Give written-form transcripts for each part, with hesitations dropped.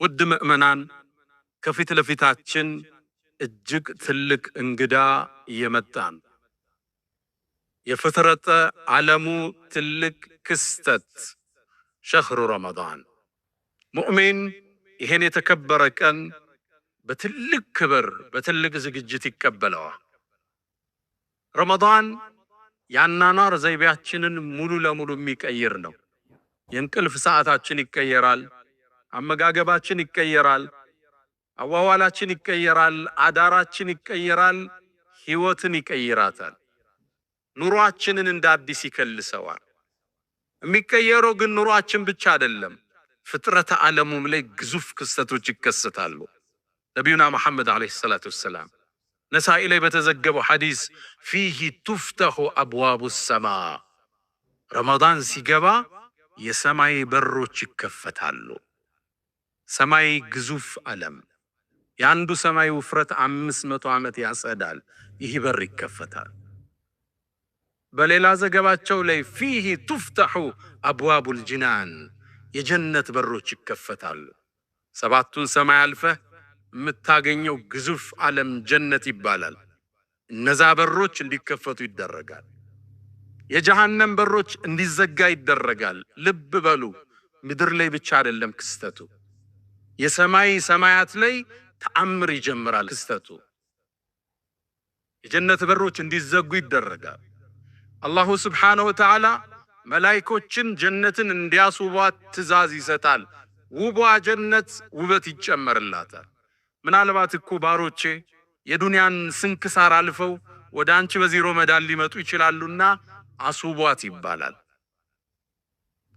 ውድ ምእመናን ከፊት ለፊታችን እጅግ ትልቅ እንግዳ እየመጣን የፍጥረተ ዓለሙ ትልቅ ክስተት ሸህሩ ረመዳን ሙእሚን ይሄን የተከበረ ቀን በትልቅ ክብር በትልቅ ዝግጅት ይቀበለዋል። ረመዳን ያናናር ዘይቤያችንን ሙሉ ለሙሉ የሚቀይር ነው። የእንቅልፍ ሰዓታችን ይቀየራል፣ አመጋገባችን ይቀየራል፣ አዋዋላችን ይቀየራል፣ አዳራችን ይቀየራል፣ ህይወትን ይቀይራታል። ኑሯችንን እንደ አዲስ ይከልሰዋል። የሚቀየረው ግን ኑሯችን ብቻ አይደለም፣ ፍጥረተ ዓለሙም ላይ ግዙፍ ክስተቶች ይከሰታሉ። ነቢዩና መሐመድ አለይሂ ሰላቱ ወሰላም ነሳኢ ላይ በተዘገበው ሐዲስ ፊህ ቱፍተሑ አብዋቡ ሰማ፣ ረመዳን ሲገባ የሰማይ በሮች ይከፈታሉ። ሰማይ ግዙፍ ዓለም፣ የአንዱ ሰማይ ውፍረት 500 ዓመት ያጸዳል። ይህ በር ይከፈታል። በሌላ ዘገባቸው ላይ ፊህ ቱፍተሑ አብዋቡል ጅናን፣ የጀነት በሮች ይከፈታሉ። ሰባቱን ሰማይ አልፈህ የምታገኘው ግዙፍ ዓለም ጀነት ይባላል። እነዛ በሮች እንዲከፈቱ ይደረጋል። የጀሃነም በሮች እንዲዘጋ ይደረጋል። ልብ በሉ፣ ምድር ላይ ብቻ አይደለም ክስተቱ፣ የሰማይ ሰማያት ላይ ተአምር ይጀምራል ክስተቱ። የጀነት በሮች እንዲዘጉ ይደረጋል። አላሁ ስብሓነሁ ወተዓላ መላይኮችን ጀነትን እንዲያስውቧት ትእዛዝ ይሰጣል። ውቧ ጀነት ውበት ይጨመርላታል። ምናልባት እኮ ባሮቼ የዱንያን ስንክሳር አልፈው ወደ አንቺ በዚህ ረመዳን ሊመጡ ይችላሉና አስውቧት ይባላል።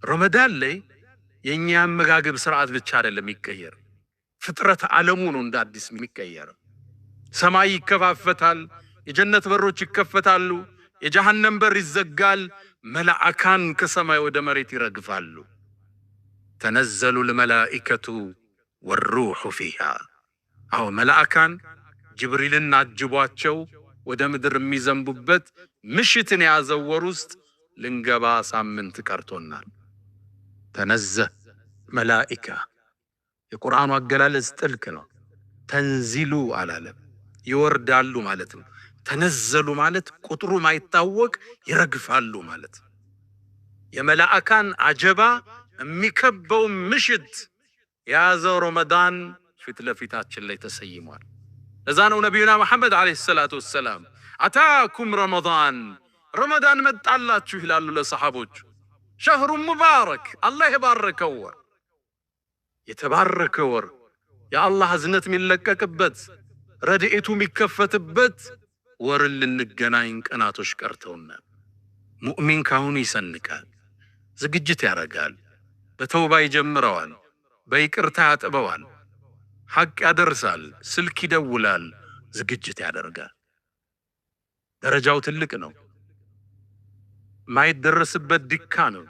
ረመዳን ላይ የኛ አመጋገብ ስርዓት ብቻ አይደለም የሚቀየር፣ ፍጥረት ዓለሙ ነው እንደ አዲስ የሚቀየር። ሰማይ ይከፋፈታል፣ የጀነት በሮች ይከፈታሉ፣ የጀሃነም በር ይዘጋል፣ መላእካን ከሰማይ ወደ መሬት ይረግፋሉ። ተነዘሉ ልመላኢከቱ ወሩሑ ፊሃ። አዎ መላእካን ጅብሪልን አጅቧቸው ወደ ምድር የሚዘንቡበት ምሽትን የያዘው ወር ውስጥ ልንገባ ሳምንት ቀርቶናል። ተነዘህ መላኢካ፣ የቁርአኑ አገላለጽ ጥልቅ ነው። ተንዚሉ አላለም፣ ይወርዳሉ ማለት ነው። ተነዘሉ ማለት ቁጥሩ ማይታወቅ ይረግፋሉ ማለት ነው። የመላእካን አጀባ የሚከበው ምሽት የያዘው ረመዳን ፊት ለፊታችን ላይ ተሰይሟል። ለዛ ነው ነቢዩና መሐመድ አለይሂ ሰላቱ ወሰላም አታኩም ረመዳን፣ ረመዳን መጣላችሁ ይላሉ ለሰሃቦች። ሸህሩ ሙባረክ፣ አላህ የባረከው ወር፣ የተባረከ ወር፣ የአላህ እዝነት የሚለቀቅበት ረድኤቱ የሚከፈትበት ወርን ልንገናኝ ቀናቶች ቀርተውናል። ሙእሚን ካሁኑ ይሰንቃል፣ ዝግጅት ያደርጋል፣ በተውባ ይጀምረዋል፣ በይቅርታ ያጥበዋል፣ ሐቅ ያደርሳል፣ ስልክ ይደውላል፣ ዝግጅት ያደርጋል። ደረጃው ትልቅ ነው፣ ማይደረስበት ዲካ ነው።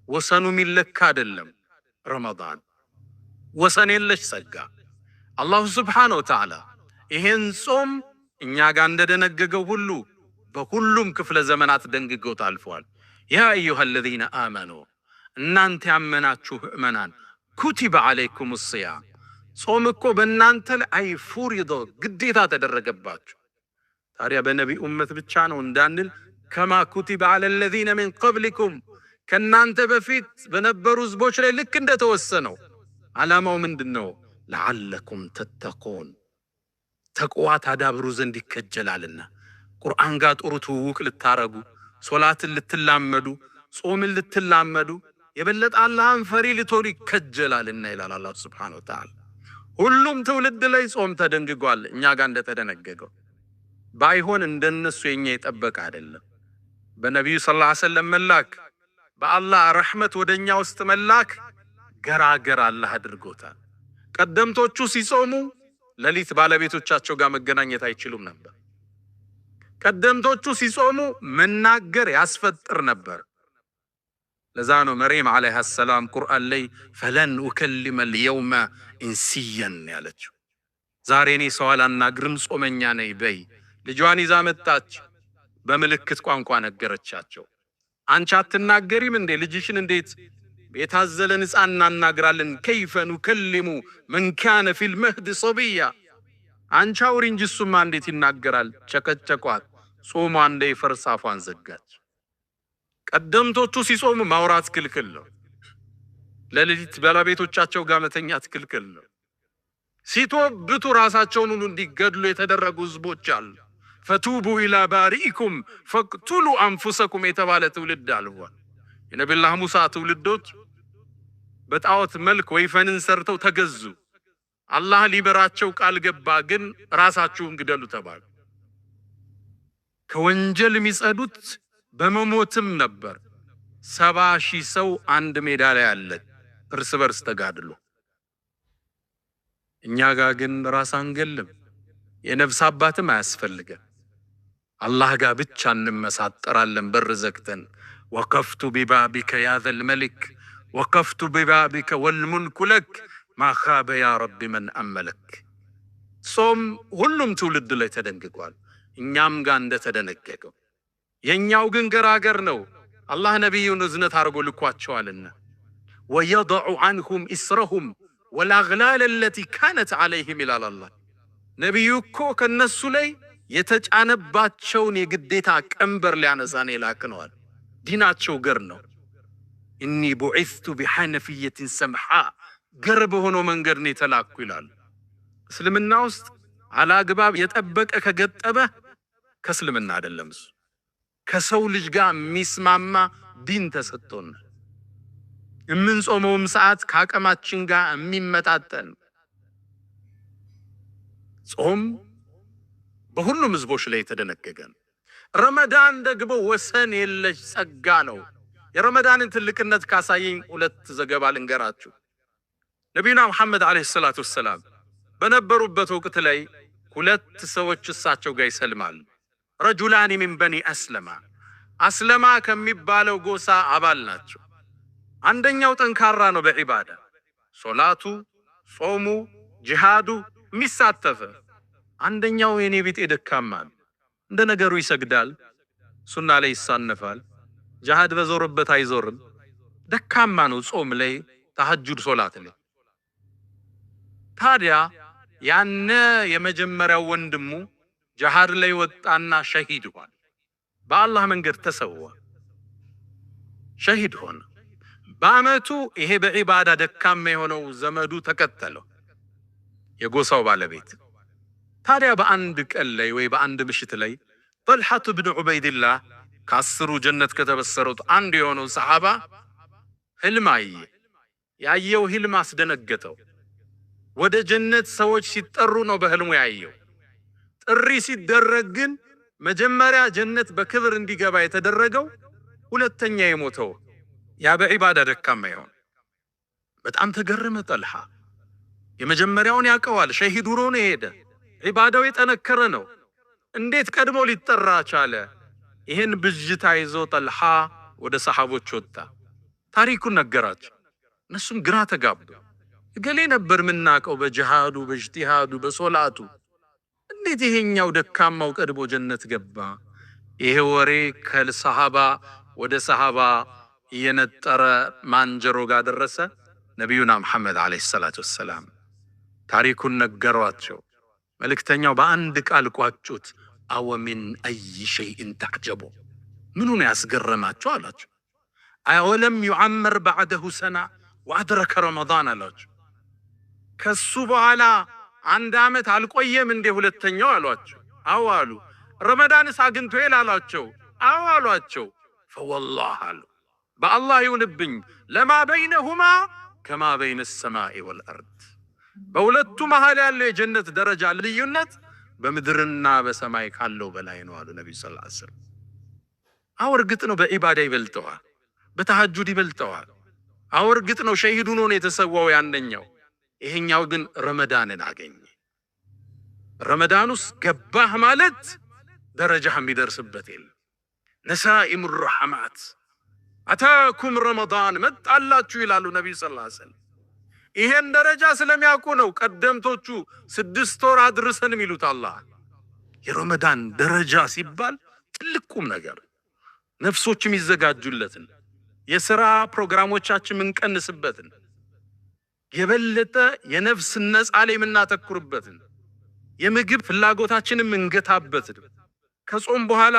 ወሰኑ የሚለካ አይደለም። ረመዳን ወሰን የለሽ ጸጋ። አላሁ ስብሓነሁ ወተዓላ ይሄን ጾም እኛ ጋር እንደደነገገው ሁሉ በሁሉም ክፍለ ዘመናት ደንግጎት አልፏል። ያ አዩሃ አለዚነ አመኑ፣ እናንተ ያመናችሁ ምእመናን፣ ኩቲበ ዓለይኩም ሲያም፣ ጾም እኮ በእናንተ ላይ ፉሪዶ ግዴታ ተደረገባችሁ። ታዲያ በነቢ ኡመት ብቻ ነው እንዳንል ከማ ኩቲበ ዐለ ለዚነ ሚን ቀብሊኩም፣ ከእናንተ በፊት በነበሩ ህዝቦች ላይ ልክ እንደተወሰነው። ዓላማው ምንድን ነው? ለዓለኩም ተተቁን፣ ተቅዋ ታዳብሩ ዘንድ ይከጀላልና። ቁርአን ጋር ጥሩ ትውውቅ ልታረጉ፣ ሶላትን ልትላመዱ፣ ጾምን ልትላመዱ፣ የበለጠ አላህን ፈሪ ልትሆኑ ይከጀላልና ይላል አላህ ሱብሓነሁ ወተዓላ። ሁሉም ትውልድ ላይ ጾም ተደንግጓል፣ እኛ ጋር እንደተደነገገው። ባይሆን እንደነሱ የኛ የጠበቀ አይደለም። በነቢዩ ሰለላሁ ዐለይሂ ወሰለም መላክ፣ በአላህ ረሕመት ወደኛ ውስጥ መላክ ገራገር አላህ አድርጎታል። ቀደምቶቹ ሲጾሙ ሌሊት ባለቤቶቻቸው ጋር መገናኘት አይችሉም ነበር። ቀደምቶቹ ሲጾሙ መናገር ያስፈጥር ነበር። ለዛ ነው መርየም ዓለይሃ ሰላም ቁርአን ላይ ፈለን ኡከሊመ ልየውመ ኢንሲየን ያለችው። ዛሬ እኔ ሰው አላናግርም ጾመኛ ነኝ በይ። ልጇን ይዛ መጣች፣ በምልክት ቋንቋ ነገረቻቸው። አንቺ አትናገሪም እንዴ? ልጅሽን እንዴት የታዘለን ሕፃን እናናግራለን። ከይፈ ኑከሊሙ መን ካነ ፊል መህድ ሰቢያ። አንቺ አውሪ እንጂ እሱማ እንዴት ይናገራል? ቸከቸኳት። ጾሟ እንዳይፈርስ አፏን ዘጋች። ቀደምቶቹ ሲጾሙ ማውራት ክልክል ነው። ለሌሊት ባለቤቶቻቸው ጋር መተኛት ክልክል ነው። ሲቶብቱ ራሳቸውን ሁሉ እንዲገድሉ የተደረጉ ህዝቦች አሉ። ፈቱቡ ኢላ ባሪኢኩም ፈቅቱሉ አንፉሰኩም የተባለ ትውልድ አልፏል። የነቢዩላህ ሙሳ ትውልዶች በጣዖት መልክ ወይፈንን ሰርተው ተገዙ። አላህ ሊበራቸው ቃል ገባ፣ ግን ራሳችሁን ግደሉ ተባሉ። ከወንጀል የሚጸዱት በመሞትም ነበር። 70,000 ሰው አንድ ሜዳ ላይ አለ፣ እርስ በርስ ተጋድሎ። እኛ ጋር ግን ራስ አንገልም፣ የነፍስ አባትም አያስፈልገን። አላህ ጋር ብቻ እንመሳጠራለን በር ዘግተን። ወከፍቱ ቢባቢከ ያ ዘል መሊክ ወከፍቱ ቢባቢከ ወልሙልኩ ለክ ማ ኻበ ያ ረቢ መን አመለክ። ጾም ሁሉም ትውልድ ላይ ተደንግጓል፣ እኛም ጋር እንደተደነገገው። የኛው ግን ገራገር ነው። አላህ ነቢዩን እዝነት አድርጎ ልኳቸዋልና ወየضዑ ዐንሁም ኢስረሁም ወልአግላል አለቲ ካነት ዐለይሂም ይላል አላህ። ነቢዩ እኮ ከነሱ ላይ የተጫነባቸውን የግዴታ ቀንበር ሊያነሳን የላክነዋል። ዲናቸው ገር ነው። ኢኒ ቡዒስቱ ቢሐነፊየትን ሰምሓ፣ ገር በሆነው መንገድ ነው የተላኩ ይላሉ። እስልምና ውስጥ አላግባብ የጠበቀ ከገጠበ ከእስልምና አይደለም፣ እሱ ከሰው ልጅ ጋር የሚስማማ ዲን ተሰጥቶናል። የምንጾመውም ሰዓት ከአቅማችን ጋር የሚመጣጠን። ጾም በሁሉም ህዝቦች ላይ የተደነገገ ነው። ረመዳን ደግሞ ወሰን የለሽ ጸጋ ነው። የረመዳንን ትልቅነት ካሳየኝ 2 ዘገባ ልንገራችሁ። ነቢዩና መሐመድ ዓለይሂ ሰላቱ ወሰላም በነበሩበት ወቅት ላይ 2 ሰዎች እሳቸው ጋር ይሰልማሉ። ረጁላኒ ሚን በኒ አስለማ፣ አስለማ ከሚባለው ጎሳ አባል ናቸው። አንደኛው ጠንካራ ነው በዒባዳ፣ ሶላቱ፣ ጾሙ፣ ጂሃዱ የሚሳተፈ። አንደኛው የኔ ቢጤ ደካማ ነው። እንደ ነገሩ ይሰግዳል፣ ሱና ላይ ይሳነፋል፣ ጂሃድ በዞረበት አይዞርም። ደካማ ነው ጾም ላይ፣ ተሐጁድ ሶላት ላይ። ታዲያ ያነ የመጀመሪያው ወንድሙ ጂሃድ ላይ ወጣና ሸሂድ ሆነ። በአላህ መንገድ ተሰዋ፣ ሸሂድ ሆነ። በአመቱ ይሄ በዒባዳ ደካማ የሆነው ዘመዱ ተከተለው፣ የጎሳው ባለቤት። ታዲያ በአንድ ቀን ላይ ወይ በአንድ ምሽት ላይ ጠልሐት ብን ዑበይድላህ ከ10ሩ ጀነት ከተበሰሩት አንዱ የሆነው ሰሓባ ህልም አየ። ያየው ህልም አስደነገጠው። ወደ ጀነት ሰዎች ሲጠሩ ነው በህልሙ ያየው። ጥሪ ሲደረግ ግን መጀመሪያ ጀነት በክብር እንዲገባ የተደረገው ሁለተኛ የሞተው ያ በዒባዳ ደካማ ይሆን። በጣም ተገረመ ጠልሃ። የመጀመሪያውን ያውቀዋል፣ ሸሂድ ሆኖ ነው የሄደ፣ ዒባዳው የጠነከረ ነው። እንዴት ቀድሞ ሊጠራ ቻለ? ይህን ብዥታ ይዞ ጠልሃ ወደ ሰሓቦች ወጣ፣ ታሪኩን ነገራቸው። እነሱም ግራ ተጋቡ። እገሌ ነበር ምናቀው በጂሃዱ በእጅቲሃዱ በሶላቱ፣ እንዴት ይሄኛው ደካማው ቀድሞ ጀነት ገባ? ይሄ ወሬ ከሰሃባ ወደ ሰሃባ እየነጠረ ማንጀሮ ጋር ደረሰ። ነቢዩና መሐመድ ዓለይሂ ሰላቱ ወሰላም ታሪኩን ነገሯቸው። መልእክተኛው በአንድ ቃል ቋጩት። አወ ሚን አይ ሸይእን ተዕጀቡ፣ ምኑን ያስገረማቸው አላቸው። አወለም ዩዓመር ባዕደሁ ሰና ወአድረከ ረመዳን አላቸው። ከሱ በኋላ 1 ዓመት አልቆየም እንዴ ሁለተኛው አሏቸው። አዎ አሉ። ረመዳንስ አግኝቶ አሏቸው። አዎ አሏቸው። ፈወላህ አሉ፣ በአላህ ይሁንብኝ፣ ለማ በይነሁማ ከማ በይነ ሰማኢ ወልአርድ፣ በሁለቱ መሃል ያለው የጀነት ደረጃ ልዩነት በምድርና በሰማይ ካለው በላይ ነው አሉ ነብዩ ሰለላሁ ዐለይሂ ወሰለም። አዎ እርግጥ ነው በዒባዳ ይበልጠዋል፣ በተሐጁድ ይበልጠዋል። አዎ እርግጥ ነው ሸሂድ ሆኖ ነው የተሰዋው ያንኛው። ይሄኛው ግን ረመዳንን አገኘ። ረመዳን ውስጥ ገባህ ማለት ደረጃህ የሚደርስበት የለም። ነሳኢሙ ረሐማት አታኩም ረመዳን መጣላችሁ ይላሉ ነብዩ ሰለላሁ ዐለይሂ ወሰለም። ይሄን ደረጃ ስለሚያውቁ ነው ቀደምቶቹ 6 ወር አድርሰን የሚሉት። አላህ የረመዳን ደረጃ ሲባል ትልቅ ቁም ነገር ነፍሶች የሚዘጋጁለትን የሥራ ፕሮግራሞቻችን ምንቀንስበትን የበለጠ የነፍስ ነጻ ላይ ምናተኩርበትን የምግብ ፍላጎታችንን ምንገታበትን ከጾም በኋላ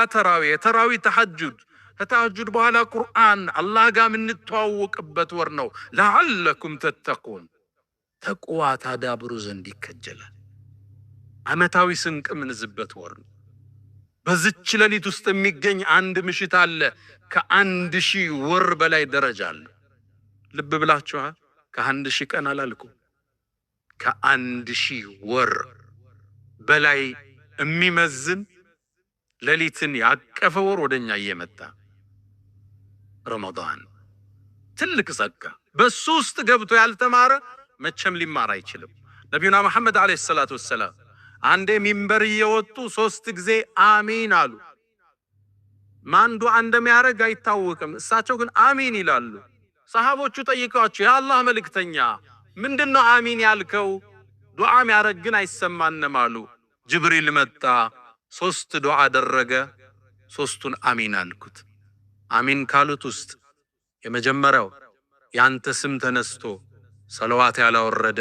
ተራዊ ተሐጁድ ከተሐጁድ በኋላ ቁርአን አላህ ጋር ምንተዋወቅበት ወር ነው። ለዓለኩም ተተቁን ተቅዋ ታዳብሩ ዘንድ ይከጀላል። ዓመታዊ ስንቅ ምንዝበት ወር ነው። በዚች ሌሊት ውስጥ የሚገኝ አንድ ምሽት አለ ከ1000 ወር በላይ ደረጃ አለ። ልብ ብላችኋል? ከ1000 ቀን አላልኩም፣ ከ1000 ወር በላይ የሚመዝን ሌሊትን ያቀፈ ወር ወደኛ እየመጣ ረመዳን ትልቅ ጸጋ። በሱ ውስጥ ገብቶ ያልተማረ መቼም ሊማር አይችልም። ነቢዩና መሐመድ አለይሂ ሰላቱ ወሰላም አንዴ ሚንበር እየወጡ 3 ጊዜ አሚን አሉ። ማን ዱዓ እንደሚያደርግ አይታወቅም። እሳቸው ግን አሚን ይላሉ። ሰሃቦቹ ጠይቀዋቸው የአላህ መልእክተኛ ምንድነው አሚን ያልከው? ዱዓ የሚያደርግ ግን አይሰማንም አሉ። ጅብሪል መጣ፣ 3 ዱዓ አደረገ፣ 3ቱን አሚን አልኩት። አሚን ካሉት ውስጥ የመጀመሪያው ያንተ ስም ተነስቶ ሰለዋት ያላወረደ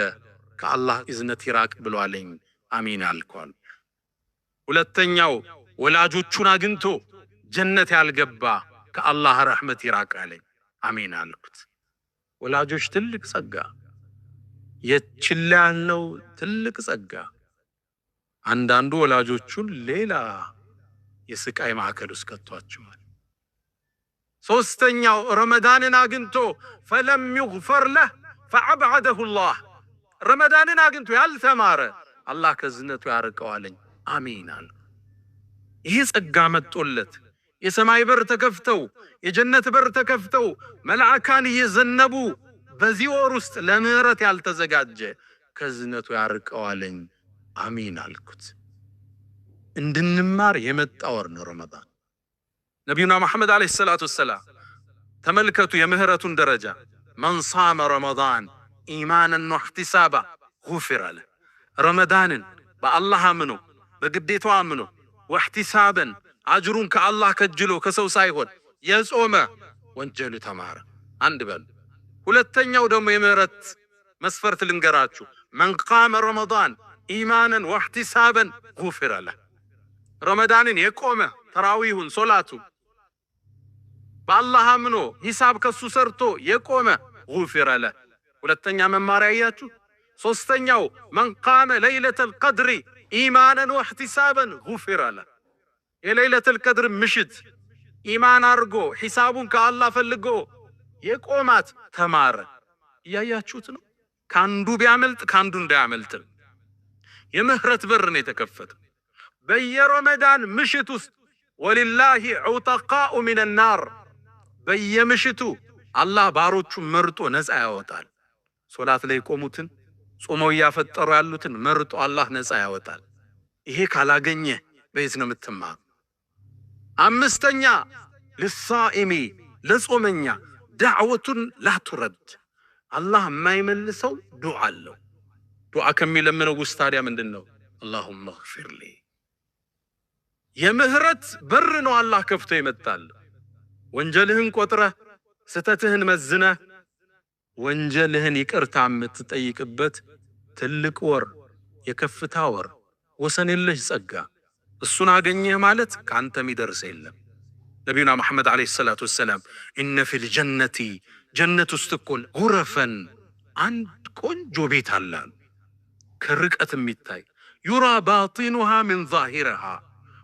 ከአላህ እዝነት ይራቅ ብሏለኝ፣ አሚን አልኳል። ሁለተኛው ወላጆቹን አግኝቶ ጀነት ያልገባ ከአላህ ረህመት ይራቅ አለኝ፣ አሚን አልኩት። ወላጆች ትልቅ ጸጋ፣ የችላ ያልነው ትልቅ ጸጋ። አንዳንዱ ወላጆቹን ሌላ የስቃይ ማዕከል ውስጥ ከቷቸዋል። ሶስተኛው ረመዳንን አግኝቶ ፈለም ይግፈር ለህ ፈአብዐደሁ ላህ፣ ረመዳንን አግኝቶ ያልተማረ አላህ ከዝነቱ ያርቀዋለኝ፣ አሚን አለ። ይሄ ጸጋ መጦለት የሰማይ በር ተከፍተው የጀነት በር ተከፍተው መላእካን እየዘነቡ በዚህ ወር ውስጥ ለምህረት ያልተዘጋጀ ከዝነቱ ያርቀዋለኝ፣ አሚን አልኩት። እንድንማር የመጣ ወር ነው ረመዳን። ነቢዩና መሐመድ አለይሂ ሰላቱ ወሰላም ተመልከቱ የምህረቱን ደረጃ። መን ሷመ ረመዳን ኢማናን ወህቲሳባ ጉፊረ ለህ። ረመዳንን በአላህ አምኖ በግዴታው አምኖ ወህቲሳበን አጅሩን ከአላህ ከጅሎ ከሰው ሳይሆን የጾመ ወንጀሉ ተማረ። አንድ በል። ሁለተኛው ደግሞ የምህረት መስፈርት ልንገራችሁ። መን ቃመ ረመዳን ኢማናን ወህቲሳበን ጉፊረ ለህ። ረመዳንን የቆመ ተራዊሁን ሶላቱ በአላህ አምኖ ሂሳብ ከሱ ሰርቶ የቆመ ጉፊረ ለህ። ሁለተኛ መማሪያ ያያችሁ። ሶስተኛው መን ቃመ ለይለተል ቀድሪ ኢማናን ወህቲሳበን ጉፊረ ለህ። የለይለተል ቀድር ምሽት ኢማን አርጎ ሂሳቡን ከአላህ ፈልጎ የቆማት ተማረ። እያያችሁት ነው። ካንዱ ቢያመልጥ ካንዱ እንዳያመልጥ የምህረት በር ነው የተከፈተ። በየረመዳን ምሽት ውስጥ ወሊላሂ ዑተቃኡ ሚነ ናር፣ በየምሽቱ አላህ ባሮቹን መርጦ ነፃ ያወጣል። ሶላት ላይ ቆሙትን ጾመው እያፈጠሩ ያሉትን መርጦ አላህ ነፃ ያወጣል። ይሄ ካላገኘ በየት ነው የምትማር? አምስተኛ ለሳኢሚ ለጾመኛ ዳዕወቱን ላቱረድ፣ አላህ የማይመልሰው ዱዓ አለው። ዱዓ ከሚለምነው ውስጥ ታዲያ ምንድነው? አላሁመ እግፊር ሊ። የምህረት በር ነው አላህ ከፍቶ ይመጣል። ወንጀልህን ቆጥረህ ስተትህን መዝነህ ወንጀልህን ይቅርታ የምትጠይቅበት ትልቅ ወር፣ የከፍታ ወር፣ ወሰን የለሽ ጸጋ። እሱን አገኘህ ማለት ካንተ የሚደርስ የለም። ነቢዩና መሐመድ አለይሂ ሰላቱ ወሰላም ኢነ ፊል ጀነቲ፣ ጀነት ውስጥ እኮ ጉረፈን አንድ ቆንጆ ቤት አለ ከርቀት የሚታይ ዩራ ባጢኑሃ ሚን ዛሂሪሃ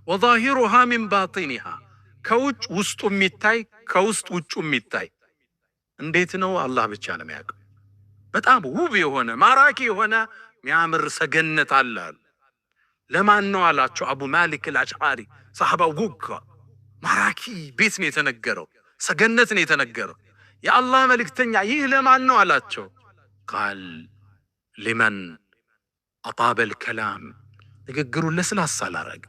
ወዛሂሩሃ ሚን ባጢኒሃ፣ ከውጭ ውስጡ የሚታይ ከውስጥ ውጩ የሚታይ። እንዴት ነው? አላህ ብቻ ነው የሚያውቀው። በጣም ውብ የሆነ ማራኪ የሆነ የሚያምር ሰገነት አለ። ለማን ነው አላቸው አቡ ማሊክ አልአሽዓሪ ሰሃባው ጉጋ። ማራኪ ቤት ነው የተነገረው፣ ሰገነት ነው የተነገረው። የአላህ መልእክተኛ ይህ ለማን ነው አላቸው። ቃል ሊመን አጣበል ከላም፣ ንግግሩን ለስላሳ ላረግ።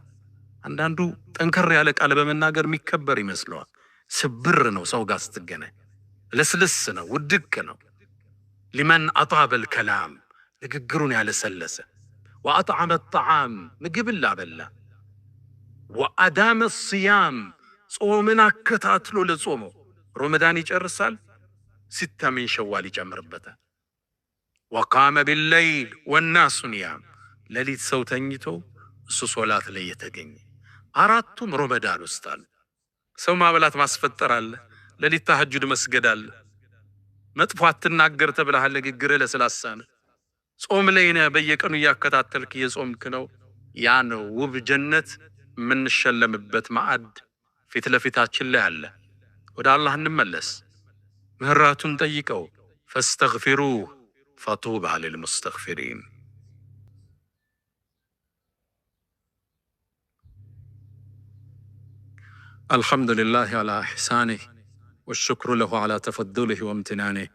አንዳንዱ ጠንከር ያለ ቃል በመናገር የሚከበር ይመስለዋል። ስብር ነው ሰው ጋር ስትገናኝ፣ ለስልስ ነው፣ ውድቅ ነው። ሊመን አጣበል ከላም፣ ንግግሩን ያለሰለሰ። ወአጥዓመ ጣዓም፣ ምግብን ላበላ። ወአዳመ ሲያም፣ ጾምን አከታትሎ ለጾመው። ረመዳን ይጨርሳል፣ ሲተ ሚን ሸዋል ይጨምርበታል። ወቃመ ቢለይል ወናሱ ኒያም፣ ሌሊት ሰው ተኝቶ እሱ ሶላት ላይ የተገኘ። አራቱም ረመዳን ውስጥ አለ። ሰው ማብላት ማስፈጠር አለ፣ ሌሊት ተሐጁድ መስገድ አለ። መጥፎ አትናገር ተብለሃል፣ ንግግርህ ለስላሳ ነው። ጾም ላይ ነህ፣ በየቀኑ እያከታተልክ እየጾምክ ነው። ያ ነው ውብ ጀነት የምንሸለምበት ማዕድ ፊት ለፊታችን ላይ አለ። ወደ አላህ እንመለስ፣ ምህረቱን ጠይቀው። ፈስተግፊሩህ ፈጡባ ሊልሙስተግፊሪን። አልሐምዱሊላህ ዐላ ኢሕሳኒህ ወሽክሩ ለሁ ዐላ ተፈዱሊህ ወምትናኒህ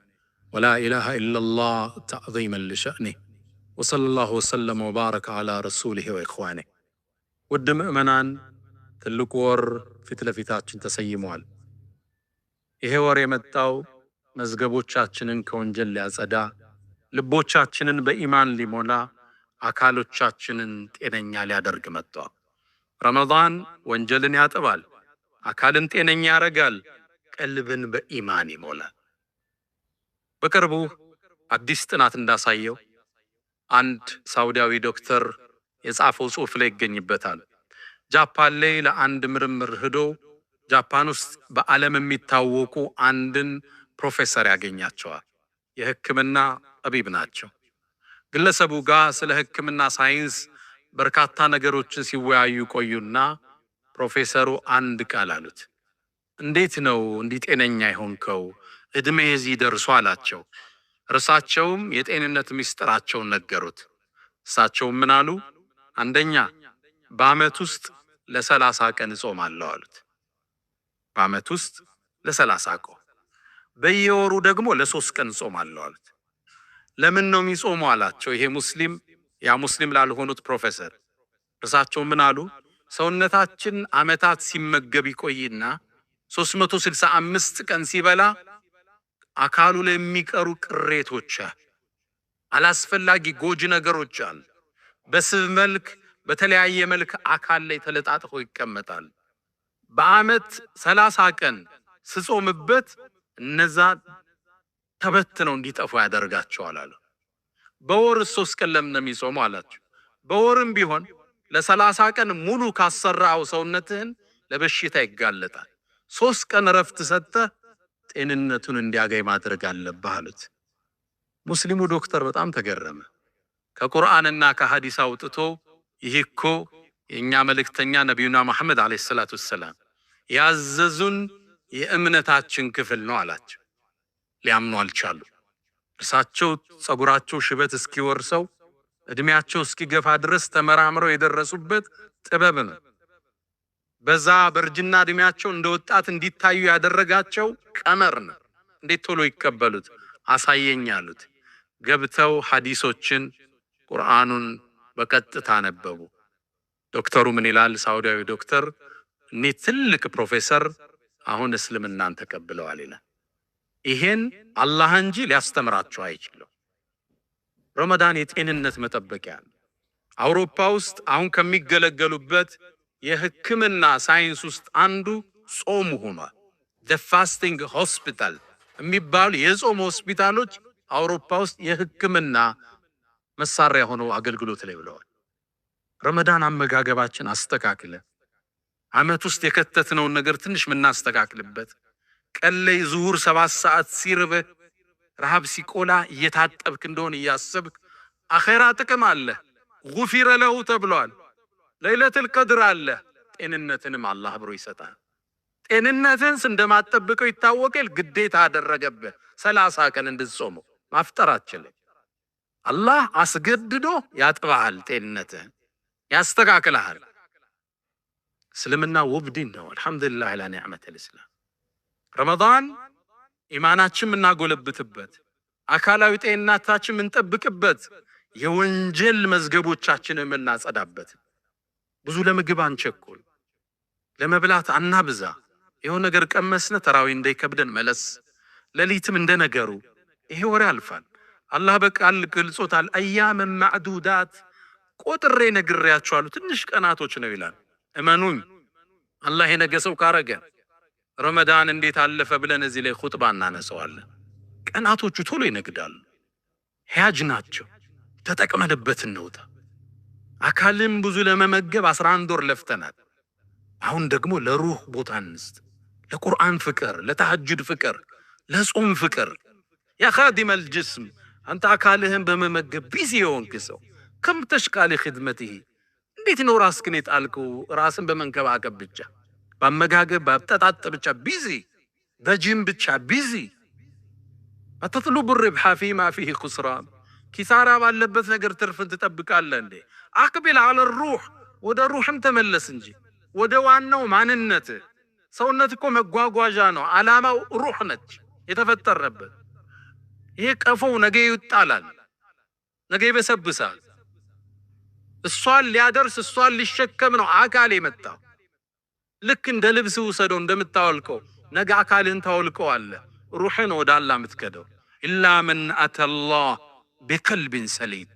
ወላ ኢላሃ ኢለላህ ተዕዚመን ሊሸእኒህ ወሰለላሁ ወሰለም ወባረከ ዐላ ረሱሊህ ወኢኽዋኒህ። ውድ ምእመናን፣ ትልቁ ወር ፊት ለፊታችን ተሰይሟል። ይሄ ወር የመጣው መዝገቦቻችንን ከወንጀል ሊያጸዳ፣ ልቦቻችንን በኢማን ሊሞላ፣ አካሎቻችንን ጤነኛ ሊያደርግ መጥቷል። ረመዳን ወንጀልን ያጥባል፣ አካልን ጤነኛ ያረጋል፣ ቀልብን በኢማን ይሞላል። በቅርቡ አዲስ ጥናት እንዳሳየው አንድ ሳውዲያዊ ዶክተር የጻፈው ጽሑፍ ላይ ይገኝበታል። ጃፓን ላይ ለአንድ ምርምር ሄዶ ጃፓን ውስጥ በዓለም የሚታወቁ አንድን ፕሮፌሰር ያገኛቸዋል። የሕክምና ጠቢብ ናቸው። ግለሰቡ ጋር ስለ ሕክምና ሳይንስ በርካታ ነገሮችን ሲወያዩ ቆዩና ፕሮፌሰሩ አንድ ቃል አሉት። እንዴት ነው እንዲህ ጤነኛ የሆንከው? እድሜ እዚህ ደርሶ አላቸው። እርሳቸውም የጤንነት ምስጢራቸውን ነገሩት። እሳቸውም ምን አሉ? አንደኛ በዓመት ውስጥ ለ30 ቀን እጾማለሁ አሉት። በዓመት ውስጥ ለ30 ቀን፣ በየወሩ ደግሞ ለ3 ቀን እጾማለሁ አሉት። ለምን ነው የሚጾመው አላቸው። ይሄ ሙስሊም ያ ሙስሊም ላልሆኑት ፕሮፌሰር እርሳቸው ምን አሉ? ሰውነታችን ዓመታት ሲመገብ ይቆይና 365 ቀን ሲበላ አካሉ ላይ የሚቀሩ ቅሬቶች፣ አላስፈላጊ ጎጂ ነገሮች አሉ። በስብ መልክ በተለያየ መልክ አካል ላይ ተለጣጥፎ ይቀመጣል። በዓመት 30 ቀን ስጾምበት እነዛ ተበትነው እንዲጠፉ ያደርጋቸዋል አሉ። በወር 3 ቀን ለምን ነው የሚጾመው አላቸው። በወርም ቢሆን ለ30 ቀን ሙሉ ካሰራው ሰውነትህን ለበሽታ ይጋለጣል። 3 ቀን ረፍት ሰጥተህ ጤንነቱን እንዲያገኝ ማድረግ አለብህ አሉት። ሙስሊሙ ዶክተር በጣም ተገረመ። ከቁርአንና ከሐዲስ አውጥቶ ይህ እኮ የእኛ መልእክተኛ ነቢዩና መሐመድ ዓለይሂ ሰላቱ ወሰላም ያዘዙን የእምነታችን ክፍል ነው አላቸው። ሊያምኑ አልቻሉ። እርሳቸው ጸጉራቸው ሽበት እስኪወርሰው እድሜያቸው እስኪገፋ ድረስ ተመራምረው የደረሱበት ጥበብ ነው። በዛ በእርጅና እድሜያቸው እንደ ወጣት እንዲታዩ ያደረጋቸው ቀመር ነው። እንዴት ቶሎ ይቀበሉት? አሳየኝ አሉት። ገብተው ሐዲሶችን ቁርአኑን በቀጥታ ነበቡ። ዶክተሩ ምን ይላል? ሳውዲያዊ ዶክተር እኔ ትልቅ ፕሮፌሰር አሁን እስልምናን ተቀብለዋል ይላል። ይሄን አላህ እንጂ ሊያስተምራቸው አይችልም። ረመዳን የጤንነት መጠበቂያ ነው። አውሮፓ ውስጥ አሁን ከሚገለገሉበት የሕክምና ሳይንስ ውስጥ አንዱ ጾም ሆኗል። the fasting hospital የሚባሉ የጾም ሆስፒታሎች አውሮፓ ውስጥ የሕክምና መሳሪያ ሆነው አገልግሎት ላይ ብለዋል። ረመዳን አመጋገባችን አስተካክለ ዓመት ውስጥ የከተትነውን ነገር ትንሽ ምናስተካክልበት፣ ቀን ላይ ዙሁር 7 ሰዓት ሲርብህ ረሃብ ሲቆላ እየታጠብክ እንደሆነ እያሰብክ አኼራ ጥቅም አለ። ጉፊረ ለሁ ተብሏል። ለይለቱል ቀድር አለ። ጤንነትንም አላህ ብሮ ይሰጣል። ጤንነትን እንደማጠብቀው ይታወቃል። ግዴታ አደረገብህ 30 ቀን እንድትጾመው። ማፍጠራችን አላህ አስገድዶ ያጥባሃል፣ ጤንነትህን ያስተካክልሃል። እስልምና ውብ ዲን ነው። አልሐምዱሊላህ ዐላ ኒዕመቲል ኢስላም። ረመዳን ኢማናችን የምናጎለብትበት፣ አካላዊ ጤንነታችን የምንጠብቅበት፣ የወንጀል መዝገቦቻችንን የምናጸዳበት። ብዙ ለምግብ አንቸኩል፣ ለመብላት አናብዛ። ይኸው ነገር ቀመስነ ተራዊ እንዳይከብደን መለስ። ሌሊትም እንደነገሩ ይሄ ወሬ ያልፋል። አላህ በቃል ገልጾታል። አያመ ማዕዱዳት ቆጥሬ ነግሬያችኋለሁ፣ ትንሽ ቀናቶች ነው ይላል። እመኑኝ አላህ የነገሰው ካረገ ረመዳን እንዴት አለፈ ብለን እዚህ ላይ ኹጥባ እናነሳዋለን። ቀናቶቹ ቶሎ ይነግዳሉ። ሕያጅ ናቸው። ተጠቅመንበት እንውጣ። አካልን ብዙ ለመመገብ 11 ወር ለፍተናል። አሁን ደግሞ ለሩህ ቦታ እንስጥ። ለቁርአን ፍቅር፣ ለተሐጁድ ፍቅር፣ ለጾም ፍቅር። ያ ኻዲመል ጅስም አንተ አካልህን በመመገብ ቢዚ የሆንክ ሰው ከም ተሽቃሊ ኺድመትህ እንዴት ነው ራስህን የጣልከው? ራስን በመንከባከብ ብቻ፣ በአመጋገብ በአጠጣጥ ብቻ ቢዚ፣ በጂም ብቻ ቢዚ። አተጥሉቡ ርብሐ ፊማ ፊህ ኹስራን ኪሳራ ባለበት ነገር ትርፍን ትጠብቃለህ እንዴ? አቅቢል አለ ሩህ ወደ ሩህም ተመለስ እንጂ ወደ ዋናው ማንነት። ሰውነት እኮ መጓጓዣ ነው። ዓላማው ሩህ ነች የተፈጠረበት። ይሄ ቀፎው ነገ ይጣላል፣ ነገ ይበሰብሳል። እሷን ሊያደርስ እሷን ሊሸከም ነው አካል የመጣው። ልክ እንደ ልብስ ውሰደው እንደምታወልቀው ነገ አካልን ታወልቀዋለህ። ሩህን ወደ አላህ የምትከደው ኢላ መን አተላህ ቢቀልቢን ሰሊም።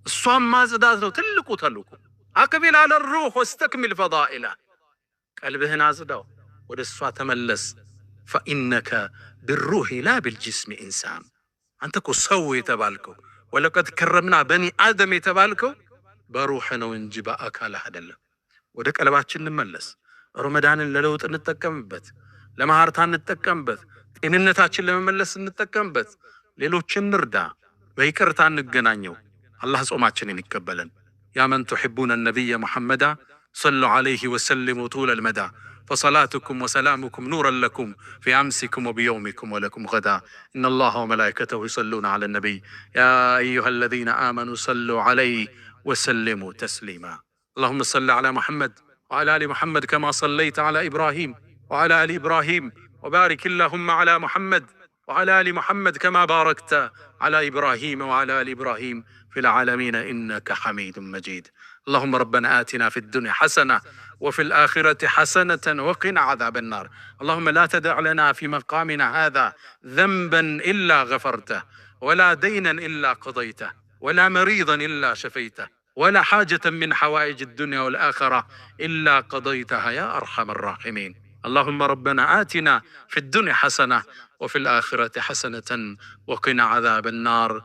እሷን ማጽዳት ነው ትልቁ ተልእኮ። አቅቢል አለ ሩህ ወስተክሚል ፈዳኢላ። ቀልብህን አጽዳው፣ ወደ እሷ ተመለስ። ፈኢነከ ብሩህ ላ ብልጅስሚ ኢንሳን። አንተ እኮ ሰው የተባልከው ወለቀድ ከረምና በኒ አደም የተባልከው በሩህ ነው እንጂ በአካልህ አይደለም። ወደ ቀልባችን እንመለስ። ረመዳንን ለለውጥ እንጠቀምበት፣ ለማህርታ እንጠቀምበት፣ ጤንነታችን ለመመለስ እንጠቀምበት። ሌሎችን እንርዳ፣ በይቅርታ እንገናኘው። አላህ ጾማችንን ይቀበለን። ያ መን ቱሒቡነ ነቢየ ሙሐመዳ ሰሉ ዐለይሂ ወሰሊሙ ጡለል መዳ فصلاتكم وسلامكم نورا لكم في أمسكم وبيومكم ولكم غدا إن الله وملائكته يصلون على النبي يا أيها الذين آمنوا صلوا عليه وسلموا تسليما اللهم صل على محمد وعلى آل محمد كما صليت على إبراهيم وعلى آل إبراهيم وبارك اللهم على محمد وعلى آل محمد كما باركت على إبراهيم وعلى آل إبراهيم في العالمين إنك حميد مجيد اللهم ربنا آتنا في الدنيا حسنة وفي الآخرة حسنة وقنا عذاب النار اللهم لا تدع لنا في مقامنا هذا ذنبا إلا غفرته ولا دينا إلا قضيته ولا مريضا إلا شفيته ولا حاجة من حوائج الدنيا والآخرة إلا قضيتها يا أرحم الراحمين اللهم ربنا آتنا في الدنيا حسنة وفي الآخرة حسنة وقنا عذاب النار